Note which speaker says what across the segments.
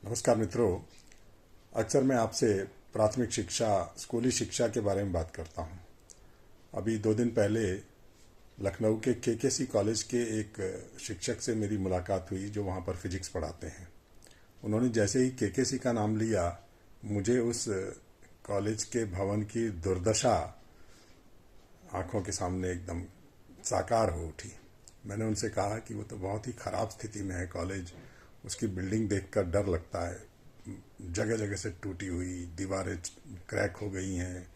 Speaker 1: नमस्कार मित्रों। अक्सर मैं आपसे प्राथमिक शिक्षा, स्कूली शिक्षा के बारे में बात करता हूं। अभी 2 दिन पहले लखनऊ के केकेसी कॉलेज के एक शिक्षक से मेरी मुलाकात हुई जो वहां पर फिजिक्स पढ़ाते हैं। उन्होंने जैसे ही केकेसी का नाम लिया, मुझे उस कॉलेज के भवन की दुर्दशा आंखों के सामने एकदम साकार हो उठी। मैंने उनसे कहा कि वो तो बहुत ही खराब स्थिति में है कॉलेज। उसकी बिल्डिंग देखकर डर लगता है, जगह जगह से टूटी हुई दीवारें क्रैक हो गई हैं।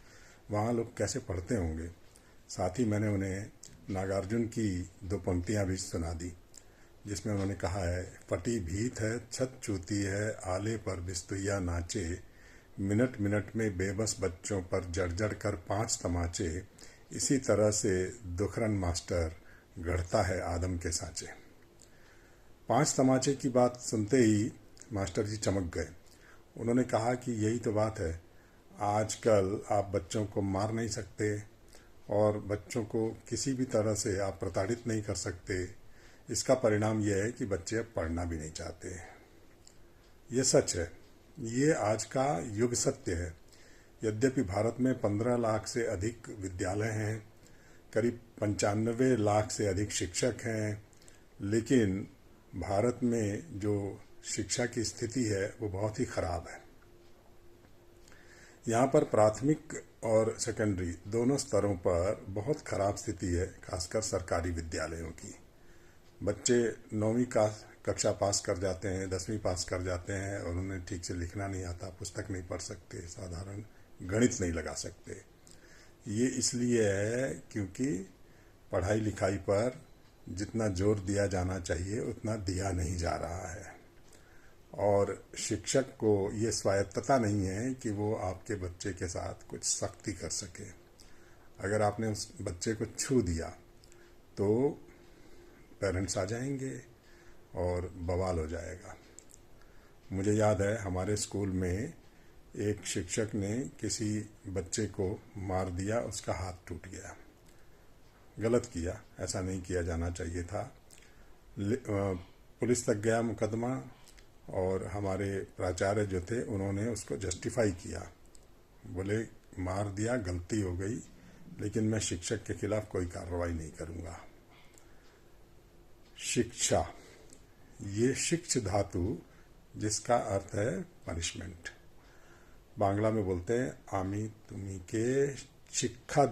Speaker 1: वहाँ लोग कैसे पढ़ते होंगे। साथ ही मैंने उन्हें नागार्जुन की 2 पंक्तियाँ भी सुना दी, जिसमें उन्होंने कहा है, फटी भीत है छत चूती है, आले पर बिस्तुइया नाचे, मिनट मिनट में बेबस बच्चों पर जड़ जड़ कर 5 तमाचे, इसी तरह से दुखरन मास्टर गढ़ता है आदम के सांचे। 5 तमाचे की बात सुनते ही मास्टर जी चमक गए। उन्होंने कहा कि यही तो बात है, आजकल आप बच्चों को मार नहीं सकते और बच्चों को किसी भी तरह से आप प्रताड़ित नहीं कर सकते। इसका परिणाम यह है कि बच्चे अब पढ़ना भी नहीं चाहते। ये सच है, ये आज का युग सत्य है। यद्यपि भारत में 15 लाख से अधिक विद्यालय हैं, करीब 95 लाख से अधिक शिक्षक हैं, लेकिन भारत में जो शिक्षा की स्थिति है वो बहुत ही खराब है। यहाँ पर प्राथमिक और सेकेंडरी दोनों स्तरों पर बहुत खराब स्थिति है, खासकर सरकारी विद्यालयों की। बच्चे 9वीं का कक्षा पास कर जाते हैं, 10वीं पास कर जाते हैं और उन्हें ठीक से लिखना नहीं आता, पुस्तक नहीं पढ़ सकते, साधारण गणित नहीं लगा सकते। ये इसलिए है क्योंकि पढ़ाई लिखाई पर जितना जोर दिया जाना चाहिए उतना दिया नहीं जा रहा है और शिक्षक को ये स्वायत्तता नहीं है कि वो आपके बच्चे के साथ कुछ सख्ती कर सके। अगर आपने उस बच्चे को छू दिया तो पेरेंट्स आ जाएंगे और बवाल हो जाएगा। मुझे याद है हमारे स्कूल में एक शिक्षक ने किसी बच्चे को मार दिया, उसका हाथ टूट गया। गलत किया, ऐसा नहीं किया जाना चाहिए था। पुलिस तक गया मुकदमा और हमारे प्राचार्य जो थे उन्होंने उसको जस्टिफाई किया, बोले मार दिया, गलती हो गई, लेकिन मैं शिक्षक के खिलाफ कोई कार्रवाई नहीं करूंगा। शिक्षा, ये शिक्ष धातु जिसका अर्थ है पनिशमेंट। बांग्ला में बोलते हैं आमी तुम्ही के शिक्षा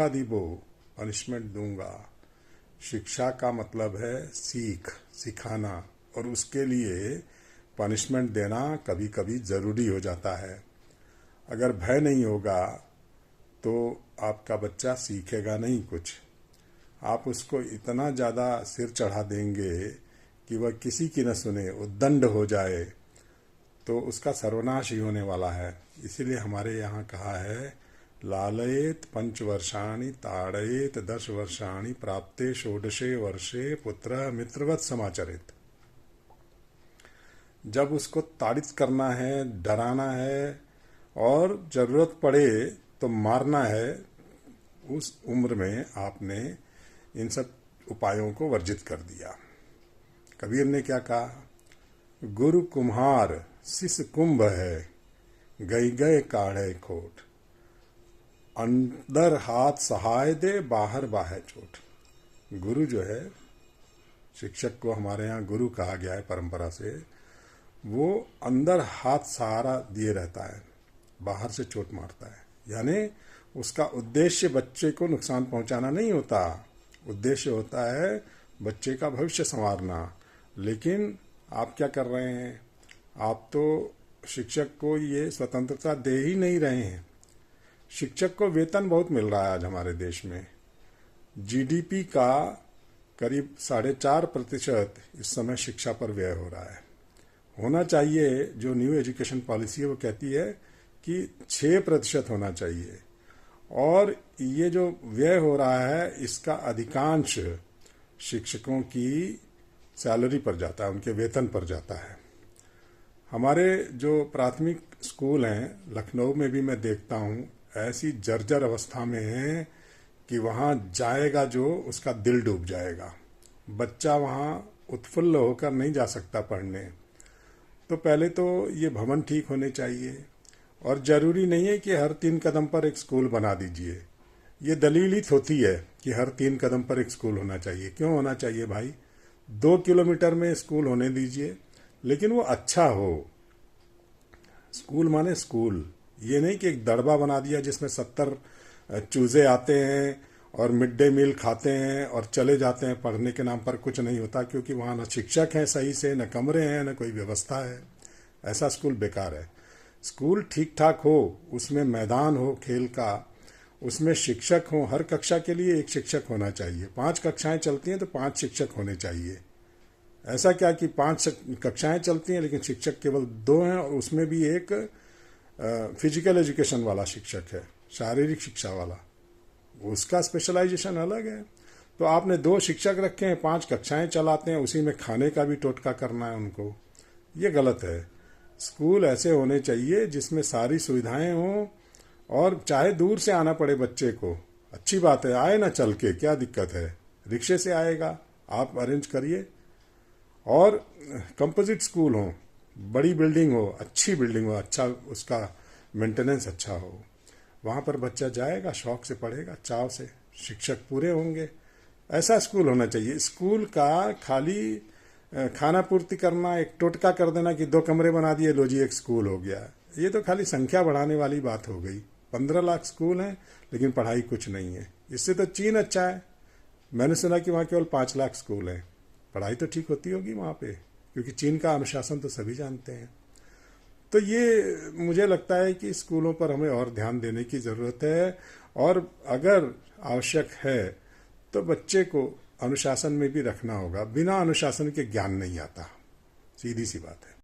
Speaker 1: दिबो पनिशमेंट दूंगा। शिक्षा का मतलब है सिखाना और उसके लिए पनिशमेंट देना कभी कभी जरूरी हो जाता है। अगर भय नहीं होगा तो आपका बच्चा सीखेगा नहीं कुछ। आप उसको इतना ज़्यादा सिर चढ़ा देंगे कि वह किसी की न सुने, उद्दंड हो जाए, तो उसका सर्वनाश ही होने वाला है। इसीलिए हमारे यहाँ कहा है, लालयेत 5 वर्षाणि ताड़येत 10 वर्षाणि प्राप्ते षोडशे वर्षे पुत्र मित्रवत समाचरित। जब उसको ताड़ित करना है, डराना है और जरूरत पड़े तो मारना है, उस उम्र में आपने इन सब उपायों को वर्जित कर दिया। कबीर ने क्या कहा, गुरु कुम्हार शिष्य कुंभ है, गई गए काढ़े खोट, अंदर हाथ सहाय दे बाहर बाहे चोट। गुरु जो है, शिक्षक को हमारे यहाँ गुरु कहा गया है परंपरा से, वो अंदर हाथ सहारा दिए रहता है, बाहर से चोट मारता है। यानी उसका उद्देश्य बच्चे को नुकसान पहुंचाना नहीं होता, उद्देश्य होता है बच्चे का भविष्य संवारना। लेकिन आप क्या कर रहे हैं, आप तो शिक्षक को ये स्वतंत्रता दे ही नहीं रहे हैं। शिक्षक को वेतन बहुत मिल रहा है आज हमारे देश में। जीडीपी का करीब 4.5% इस समय शिक्षा पर व्यय हो रहा है। होना चाहिए, जो न्यू एजुकेशन पॉलिसी है वो कहती है कि 6% होना चाहिए। और ये जो व्यय हो रहा है इसका अधिकांश शिक्षकों की सैलरी पर जाता है, उनके वेतन पर जाता है। हमारे जो प्राथमिक स्कूल हैं लखनऊ में भी मैं देखता हूँ, ऐसी जर्जर अवस्था में है कि वहाँ जाएगा जो उसका दिल डूब जाएगा। बच्चा वहाँ उत्फुल्ल होकर नहीं जा सकता पढ़ने। तो पहले तो ये भवन ठीक होने चाहिए, और ज़रूरी नहीं है कि हर 3 कदम पर एक स्कूल बना दीजिए। ये दलीलित होती है कि हर 3 कदम पर एक स्कूल होना चाहिए। क्यों होना चाहिए भाई? 2 किलोमीटर में स्कूल होने दीजिए, लेकिन वो अच्छा हो। स्कूल माने स्कूल, ये नहीं कि एक दड़बा बना दिया जिसमें 70 चूजे आते हैं और मिड डे मील खाते हैं और चले जाते हैं। पढ़ने के नाम पर कुछ नहीं होता, क्योंकि वहाँ न शिक्षक हैं सही से, न कमरे हैं, न कोई व्यवस्था है। ऐसा स्कूल बेकार है। स्कूल ठीक ठाक हो, उसमें मैदान हो खेल का, उसमें शिक्षक हो, हर कक्षा के लिए एक शिक्षक होना चाहिए। 5 कक्षाएं चलती हैं तो 5 शिक्षक होने चाहिए। ऐसा क्या कि 5 कक्षाएं चलती हैं लेकिन शिक्षक केवल 2 हैं, और उसमें भी एक फिजिकल एजुकेशन वाला शिक्षक है, शारीरिक शिक्षा वाला, उसका स्पेशलाइजेशन अलग है। तो आपने 2 शिक्षक रखे हैं, 5 कक्षाएं चलाते हैं, उसी में खाने का भी टोटका करना है उनको। ये गलत है। स्कूल ऐसे होने चाहिए जिसमें सारी सुविधाएं हों, और चाहे दूर से आना पड़े बच्चे को, अच्छी बात है, आए ना चल के, क्या दिक्कत है? रिक्शे से आएगा, आप अरेंज करिए। और कंपोजिट स्कूल हो, बड़ी बिल्डिंग हो, अच्छी बिल्डिंग हो, अच्छा उसका मेंटेनेंस अच्छा हो, वहाँ पर बच्चा जाएगा, शौक से पढ़ेगा, चाव से, शिक्षक पूरे होंगे। ऐसा स्कूल होना चाहिए। स्कूल का खाली खाना पूर्ति करना, एक टोटका कर देना कि 2 कमरे बना दिए, लो जी एक स्कूल हो गया, ये तो खाली संख्या बढ़ाने वाली बात हो गई। 15 लाख स्कूल हैं लेकिन पढ़ाई कुछ नहीं है। इससे तो चीन अच्छा है। मैंने सुना कि वहाँ केवल 5 लाख स्कूल हैं, पढ़ाई तो ठीक होती होगी वहाँ पे, क्योंकि चीन का अनुशासन तो सभी जानते हैं। तो ये मुझे लगता है कि स्कूलों पर हमें और ध्यान देने की ज़रूरत है, और अगर आवश्यक है तो बच्चे को अनुशासन में भी रखना होगा। बिना अनुशासन के ज्ञान नहीं आता, सीधी सी बात है।